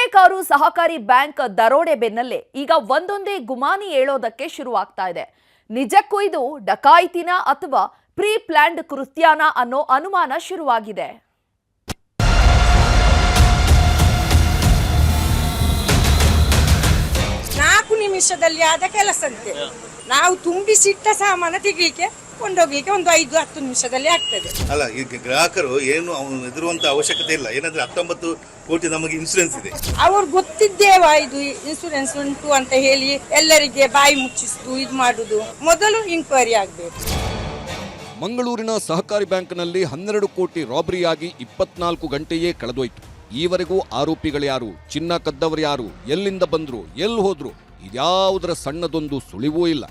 ಎಳೆಕಾರು ಸಹಕಾರಿ ಬ್ಯಾಂಕ್ ದರೋಡೆ ಬೆನ್ನಲ್ಲೇ ಈಗ ಒಂದೊಂದೇ ಗುಮಾನಿ ಏಳೋದಕ್ಕೆ ಶುರುವಾಗ್ತಾ ಇದೆ. ನಿಜಕ್ಕೂ ಇದು ಡಕಾಯಿತಿನ ಅಥವಾ ಪ್ರೀ ಪ್ಲಾನ್ಡ್ ಕೃತ್ಯನ ಅನ್ನೋ ಅನುಮಾನ ಶುರುವಾಗಿದೆ. ನಾಲ್ಕು ನಿಮಿಷದಲ್ಲಿ ಆದ ಕೆಲಸಂತೆ. ನಾವು ತುಂಬಿಸಿಟ್ಟ ಸಾಮಾನು ತೆಗಲಿಕ್ಕೆ ಕೊಂಡೋಗ್ಲಿಕ್ಕೆ ಒಂದು 5-10 ನಿಮಿಷದಲ್ಲಿ ಆಗ್ತದೆ. ಅಲ್ಲ, ಈಗ ಗ್ರಾಹಕರು ಏನು ಅವನು ಎದುರುವಂತ ಅವಶ್ಯಕತೆ ಇಲ್ಲ. ಏನಂದ್ರೆ 19 ಕೋಟಿ ನಮಗೆ ಇನ್ಸೂರೆನ್ಸ್ ಇದೆ. ಅವ್ರು ಗೊತ್ತಿದ್ದೇವಾ ಇದು ಇನ್ಸೂರೆನ್ಸ್ ಉಂಟು ಅಂತ ಹೇಳಿ ಎಲ್ಲರಿಗೆ ಬಾಯಿ ಮುಚ್ಚಿಸ್ತು ಇದು ಮಾಡುದು. ಮೊದಲು ಇನ್ಕ್ವೈರಿ ಆಗ್ಬೇಕು. ಮಂಗಳೂರಿನ ಸಹಕಾರಿ ಬ್ಯಾಂಕ್ನಲ್ಲಿ 12 ಕೋಟಿ ರಾಬರಿಯಾಗಿ 24 ಗಂಟೆಯೇ ಕಳೆದೋಯ್ತು. ಈವರೆಗೂ ಆರೋಪಿಗಳ್ಯಾರು, ಚಿನ್ನ ಕದ್ದವರು ಯಾರು, ಎಲ್ಲಿಂದ ಬಂದ್ರು, ಎಲ್ಲಿ ಹೋದ್ರು, ಇದ್ಯಾವುದರ ಸಣ್ಣದೊಂದು ಸುಳಿವೂ ಇಲ್ಲ.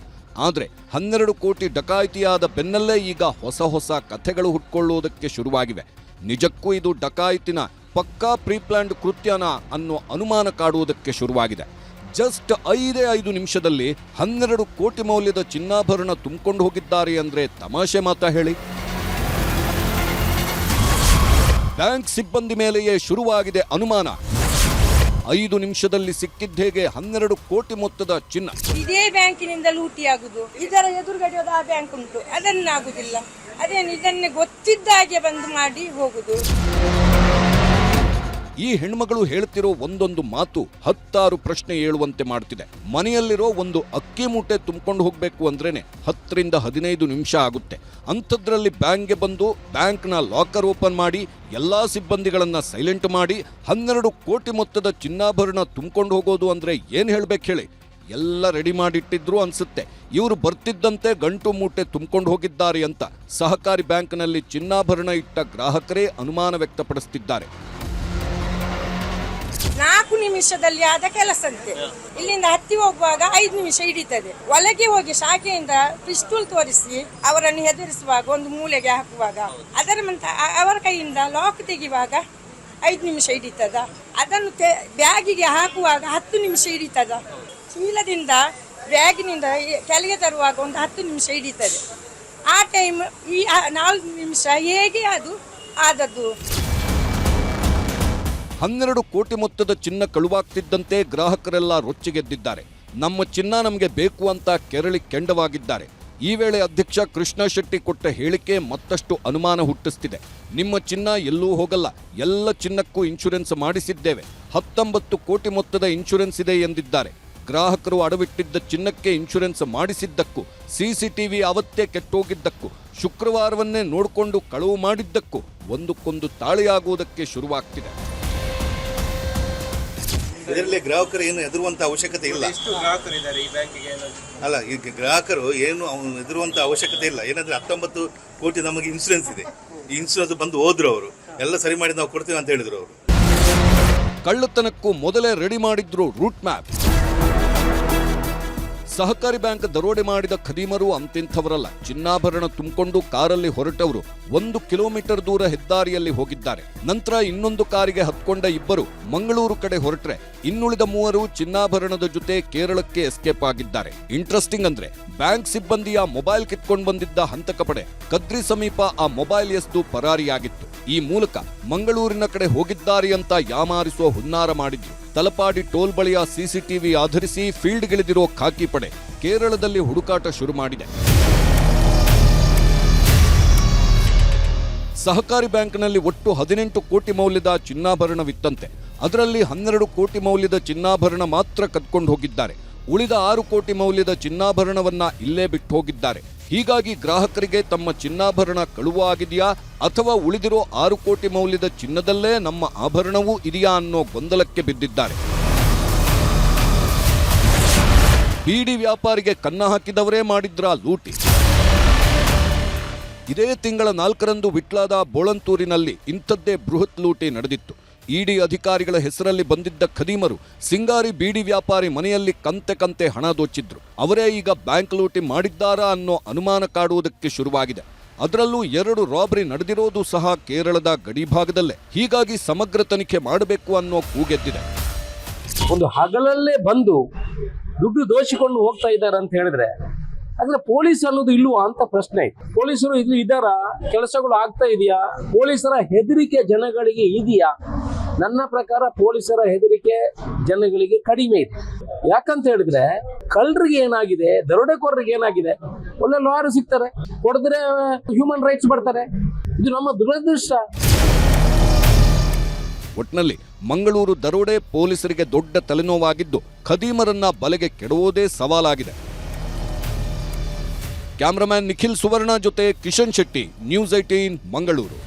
ಆದರೆ 12 ಕೋಟಿ ಡಕಾಯಿತಿಯಾದ ಬೆನ್ನಲ್ಲೇ ಈಗ ಹೊಸ ಕಥೆಗಳು ಹುಟ್ಕೊಳ್ಳುವುದಕ್ಕೆ ಶುರುವಾಗಿವೆ. ನಿಜಕ್ಕೂ ಇದು ಡಕಾಯಿತಿನ ಪಕ್ಕಾ ಪ್ರೀಪ್ಲಾನ್ಡ್ ಕೃತ್ಯನ ಅನ್ನೋ ಅನುಮಾನ ಕಾಡುವುದಕ್ಕೆ ಶುರುವಾಗಿದೆ. ಜಸ್ಟ್ 5 ನಿಮಿಷದಲ್ಲಿ 12 ಕೋಟಿ ಮೌಲ್ಯದ ಚಿನ್ನಾಭರಣ ತುಂಬಿಕೊಂಡು ಹೋಗಿದ್ದಾರೆ ಅಂದ್ರೆ ತಮಾಷೆ ಮಾತಾ ಹೇಳಿ. ಬ್ಯಾಂಕ್ ಸಿಬ್ಬಂದಿ ಮೇಲೆಯೇ ಶುರುವಾಗಿದೆ ಅನುಮಾನ. 5 ನಿಮಿಷದಲ್ಲಿ ಸಿಕ್ಕಿದ್ದೇಗೆ 12 ಕೋಟಿ ಮೊತ್ತದ ಚಿನ್ನ. ಇದೇ ಬ್ಯಾಂಕಿನಿಂದ ಲೂಟಿ ಆಗುದು. ಇದರ ಎದುರುಗಡೆ ಆ ಬ್ಯಾಂಕ್ ಉಂಟು, ಅದನ್ನಾಗುದಿಲ್ಲ. ಅದೇನು ಇದನ್ನೇ ಗೊತ್ತಿದ್ದಾಗೆ ಬಂದು ಮಾಡಿ ಹೋಗುದು. ಈ ಹೆಣ್ಮಗಳು ಹೇಳ್ತಿರೋ ಒಂದೊಂದು ಮಾತು 10 ಪ್ರಶ್ನೆ ಏಳುವಂತೆ ಮಾಡ್ತಿದೆ. ಮನೆಯಲ್ಲಿರೋ ಒಂದು ಅಕ್ಕಿ ಮೂಟೆ ತುಂಬಿಕೊಂಡು ಹೋಗ್ಬೇಕು ಅಂದ್ರೇನೆ 10 ರಿಂದ 15 ನಿಮಿಷ ಆಗುತ್ತೆ. ಅಂಥದ್ರಲ್ಲಿ ಬ್ಯಾಂಕ್ಗೆ ಬಂದು ಬ್ಯಾಂಕ್ನ ಲಾಕರ್ ಓಪನ್ ಮಾಡಿ ಎಲ್ಲಾ ಸಿಬ್ಬಂದಿಗಳನ್ನ ಸೈಲೆಂಟ್ ಮಾಡಿ 12 ಕೋಟಿ ಮೊತ್ತದ ಚಿನ್ನಾಭರಣ ತುಂಬಿಕೊಂಡು ಹೋಗೋದು ಅಂದ್ರೆ ಏನ್ ಹೇಳ್ಬೇಕು ಹೇಳಿ. ಎಲ್ಲ ರೆಡಿ ಮಾಡಿಟ್ಟಿದ್ರು ಅನ್ಸುತ್ತೆ. ಇವರು ಬರ್ತಿದ್ದಂತೆ ಗಂಟು ಮೂಟೆ ತುಂಬಿಕೊಂಡು ಹೋಗಿದ್ದಾರೆ ಅಂತ ಸಹಕಾರಿ ಬ್ಯಾಂಕ್ನಲ್ಲಿ ಚಿನ್ನಾಭರಣ ಇಟ್ಟ ಗ್ರಾಹಕರೇ ಅನುಮಾನ ವ್ಯಕ್ತಪಡಿಸುತ್ತಿದ್ದಾರೆ. 4 ನಿಮಿಷದಲ್ಲಿ ಆದ ಕೆಲಸಂತೆ. ಇಲ್ಲಿಂದ ಹತ್ತಿ ಹೋಗುವಾಗ 5 ನಿಮಿಷ ಹಿಡಿತದೆ. ಒಳಗೆ ಹೋಗಿ ಶಾಖೆಯಿಂದ ಪಿಸ್ತೂಲ್ ತೋರಿಸಿ ಅವರನ್ನು ಹೆದರಿಸುವಾಗ ಒಂದು ಮೂಲೆಗೆ ಹಾಕುವಾಗ ಅದರ ನಂತರ ಅವರ ಕೈಯಿಂದ ಲಾಕ್ ತೆಗೆಯುವಾಗ 5 ನಿಮಿಷ ಹಿಡಿತದ. ಅದನ್ನು ಬ್ಯಾಗಿಗೆ ಹಾಕುವಾಗ 10 ನಿಮಿಷ ಹಿಡಿತದ. ಚೀಲದಿಂದ ಬ್ಯಾಗಿನಿಂದ ಕೆಳಗೆ ತರುವಾಗ ಒಂದು 10 ನಿಮಿಷ ಹಿಡಿತದೆ. ಆ ಟೈಮ್ ಈ 4 ನಿಮಿಷ ಹೇಗೆ ಅದು ಆದದ್ದು? 12 ಕೋಟಿ ಮೊತ್ತದ ಚಿನ್ನ ಕಳುವಾಗ್ತಿದ್ದಂತೆ ಗ್ರಾಹಕರೆಲ್ಲ ರೊಚ್ಚಿಗೆದ್ದಿದ್ದಾರೆ. ನಮ್ಮ ಚಿನ್ನ ನಮಗೆ ಬೇಕು ಅಂತ ಕೆರಳಿ ಕೆಂಡವಾಗಿದ್ದಾರೆ. ಈ ವೇಳೆ ಅಧ್ಯಕ್ಷ ಕೃಷ್ಣ ಶೆಟ್ಟಿ ಕೊಟ್ಟ ಹೇಳಿಕೆ ಮತ್ತಷ್ಟು ಅನುಮಾನ ಹುಟ್ಟಿಸ್ತಿದೆ. ನಿಮ್ಮ ಚಿನ್ನ ಎಲ್ಲೂ ಹೋಗಲ್ಲ, ಎಲ್ಲ ಚಿನ್ನಕ್ಕೂ ಇನ್ಶೂರೆನ್ಸ್ ಮಾಡಿಸಿದ್ದೇವೆ, 19 ಕೋಟಿ ಮೊತ್ತದ ಇನ್ಶೂರೆನ್ಸ್ ಇದೆ ಎಂದಿದ್ದಾರೆ. ಗ್ರಾಹಕರು ಅಡವಿಟ್ಟಿದ್ದ ಚಿನ್ನಕ್ಕೆ ಇನ್ಶೂರೆನ್ಸ್ ಮಾಡಿಸಿದ್ದಕ್ಕೂ, ಸಿಸಿಟಿವಿ ಅವತ್ತೇ ಕೆಟ್ಟೋಗಿದ್ದಕ್ಕೂ, ಶುಕ್ರವಾರವನ್ನೇ ನೋಡಿಕೊಂಡು ಕಳವು ಮಾಡಿದ್ದಕ್ಕೂ ಒಂದಕ್ಕೊಂದು ತಾಳೆಯಾಗುವುದಕ್ಕೆ ಶುರುವಾಗ್ತಿದೆ. ಇದರಲ್ಲಿ ಗ್ರಾಹಕರು ಏನು ಎದುರುವಂತ ಅವಶ್ಯಕತೆ ಇಲ್ಲ. ಅಲ್ಲ, ಈಗ ಗ್ರಾಹಕರು ಏನು ಅವನು ಎದುರುವಂತ ಅವಶ್ಯಕತೆ ಇಲ್ಲ. ಏನಂದ್ರೆ 19 ಕೋಟಿ ನಮಗೆ ಇನ್ಸೂರೆನ್ಸ್ ಇದೆ. ಈ ಇನ್ಸೂರೆನ್ಸ್ ಬಂದು ಹೋದ್ರು, ಅವರು ಎಲ್ಲ ಸರಿ ಮಾಡಿ ನಾವು ಕೊಡ್ತೀವಿ ಅಂತ ಹೇಳಿದ್ರು. ಅವರು ಕಳ್ಳತನಕ್ಕೂ ಮೊದಲೇ ರೆಡಿ ಮಾಡಿದ್ರು ರೂಟ್ ಮ್ಯಾಪ್. ಸಹಕಾರಿ ಬ್ಯಾಂಕ್ ದರೋಡೆ ಮಾಡಿದ ಖದೀಮರು ಅಂತಿಂಥವರಲ್ಲ. ಚಿನ್ನಾಭರಣ ತುಂಬಿಕೊಂಡು ಕಾರಲ್ಲಿ ಹೊರಟವರು 1 ಕಿಲೋಮೀಟರ್ ದೂರ ಹೆದ್ದಾರಿಯಲ್ಲಿ ಹೋಗಿದ್ದಾರೆ. ನಂತರ ಇನ್ನೊಂದು ಕಾರಿಗೆ ಹತ್ಕೊಂಡ ಇಬ್ಬರು ಮಂಗಳೂರು ಕಡೆ ಹೊರಟ್ರೆ ಇನ್ನುಳಿದ 3 ಚಿನ್ನಾಭರಣದ ಜೊತೆ ಕೇರಳಕ್ಕೆ ಎಸ್ಕೇಪ್ ಆಗಿದ್ದಾರೆ. ಇಂಟ್ರೆಸ್ಟಿಂಗ್ ಅಂದ್ರೆ ಬ್ಯಾಂಕ್ ಸಿಬ್ಬಂದಿಯ ಮೊಬೈಲ್ ಕಿತ್ಕೊಂಡು ಬಂದಿದ್ದ ಹಂತಕ ಪಡೆ ಕದ್ರಿ ಸಮೀಪ ಆ ಮೊಬೈಲ್ ಎಸ್ದು ಪರಾರಿಯಾಗಿತ್ತು. ಈ ಮೂಲಕ ಮಂಗಳೂರಿನ ಕಡೆ ಹೋಗಿದ್ದಾರೆ ಅಂತ ಯಾಮಾರಿಸುವ ಹುನ್ನಾರ ಮಾಡಿದ್ರು. ತಲಪಾಡಿ ಟೋಲ್ ಬಳಿಯ ಸಿಸಿಟಿವಿ ಆಧರಿಸಿ ಫೀಲ್ಡ್ಗಿಳಿದಿರೋ ಖಾಕಿ ಪಡೆ ಕೇರಳದಲ್ಲಿ ಹುಡುಕಾಟ ಶುರು ಮಾಡಿದೆ. ಸಹಕಾರಿ ಬ್ಯಾಂಕ್ನಲ್ಲಿ ಒಟ್ಟು 18 ಕೋಟಿ ಮೌಲ್ಯದ ಚಿನ್ನಾಭರಣವಿತ್ತಂತೆ. ಅದರಲ್ಲಿ 12 ಕೋಟಿ ಮೌಲ್ಯದ ಚಿನ್ನಾಭರಣ ಮಾತ್ರ ಕದ್ಕೊಂಡು ಹೋಗಿದ್ದಾರೆ. ಉಳಿದ 6 ಕೋಟಿ ಮೌಲ್ಯದ ಚಿನ್ನಾಭರಣವನ್ನ ಇಲ್ಲೇ ಬಿಟ್ಟು ಹೋಗಿದ್ದಾರೆ. ಹೀಗಾಗಿ ಗ್ರಾಹಕರಿಗೆ ತಮ್ಮ ಚಿನ್ನಾಭರಣ ಕಳುವು ಆಗಿದೆಯಾ ಅಥವಾ ಉಳಿದಿರೋ 6 ಕೋಟಿ ಮೌಲ್ಯದ ಚಿನ್ನದಲ್ಲೇ ನಮ್ಮ ಆಭರಣವೂ ಇದೆಯಾ ಅನ್ನೋ ಗೊಂದಲಕ್ಕೆ ಬಿದ್ದಿದ್ದಾರೆ. ಬೀಡಿ ವ್ಯಾಪಾರಿಗೆ ಕನ್ನ ಹಾಕಿದವರೇ ಮಾಡಿದ್ರ ಲೂಟಿ. ಇದೇ ತಿಂಗಳ 4ರಂದು ವಿಟ್ಲಾದ ಬೋಳಂತೂರಿನಲ್ಲಿ ಇಂಥದ್ದೇ ಬೃಹತ್ ಲೂಟಿ ನಡೆದಿತ್ತು. ಇಡಿ ಅಧಿಕಾರಿಗಳ ಹೆಸರಲ್ಲಿ ಬಂದಿದ್ದ ಖದೀಮರು ಸಿಂಗಾರಿ ಬೀಡಿ ವ್ಯಾಪಾರಿ ಮನೆಯಲ್ಲಿ ಕಂತೆ ಹಣ ದೋಚಿದ್ರು. ಅವರೇ ಈಗ ಬ್ಯಾಂಕ್ ಲೂಟಿ ಮಾಡಿದ್ದಾರಾ ಅನ್ನೋ ಅನುಮಾನ ಕಾಡುವುದಕ್ಕೆ ಶುರುವಾಗಿದೆ. ಅದರಲ್ಲೂ 2 ರಾಬರಿ ನಡೆದಿರೋದು ಸಹ ಕೇರಳದ ಗಡಿ ಭಾಗದಲ್ಲೇ. ಹೀಗಾಗಿ ಸಮಗ್ರ ತನಿಖೆ ಮಾಡಬೇಕು ಅನ್ನೋ ಕೂಗೆದ್ದಿದೆ. ಒಂದು ಹಗಲಲ್ಲೇ ಬಂದು ದುಡ್ಡು ದೋಚಿಕೊಂಡು ಹೋಗ್ತಾ ಇದ್ದಾರೆ ಅಂತ ಹೇಳಿದ್ರೆ ಆದ್ರೆ ಪೊಲೀಸ್ ಅನ್ನೋದು ಇಲ್ವಾ ಅಂತ ಪ್ರಶ್ನೆ ಐತೆ. ಪೊಲೀಸರು ಇದು ಇದರ ಕೆಲಸಗಳು ಆಗ್ತಾ ಇದೆಯಾ? ಪೊಲೀಸರ ಹೆದರಿಕೆ ಜನಗಳಿಗೆ ಇದೆಯಾ? ನನ್ನ ಪ್ರಕಾರ ಪೊಲೀಸರ ಹೆದರಿಕೆ ಜನಗಳಿಗೆ ಕಡಿಮೆ ಇದೆ. ಯಾಕಂತ ಹೇಳಿದ್ರೆ ಕಳ್ಳರಿಗೆ ಏನಾಗಿದೆ, ದರೋಡೆಕೋರರಿಗೆ ಏನಾಗಿದೆ, ಒಳ್ಳೆ ಲಾಯರ್ ಸಿಗ್ತಾರೆ, ಹೊಡೆದ್ರೆ ಹ್ಯೂಮನ್ ರೈಟ್ಸ್ ಬರ್ತಾರೆ. ಇದು ನಮ್ಮ ದುರದೃಷ್ಟ. ಒಟ್ನಲ್ಲಿ ಮಂಗಳೂರು ದರೋಡೆ ಪೊಲೀಸರಿಗೆ ದೊಡ್ಡ ತಲೆನೋವಾಗಿದ್ದು ಖದೀಮರನ್ನ ಬಲೆಗೆ ಕೆಡುವುದೇ ಸವಾಲಾಗಿದೆ. ಕ್ಯಾಮರಾಮನ್ ನಿಖಿಲ್ ಸುವರ್ಣ ಜೊತೆ ಕಿಶನ್ ಶೆಟ್ಟಿ, ನ್ಯೂಸ್ 18 ಮಂಗಳೂರು.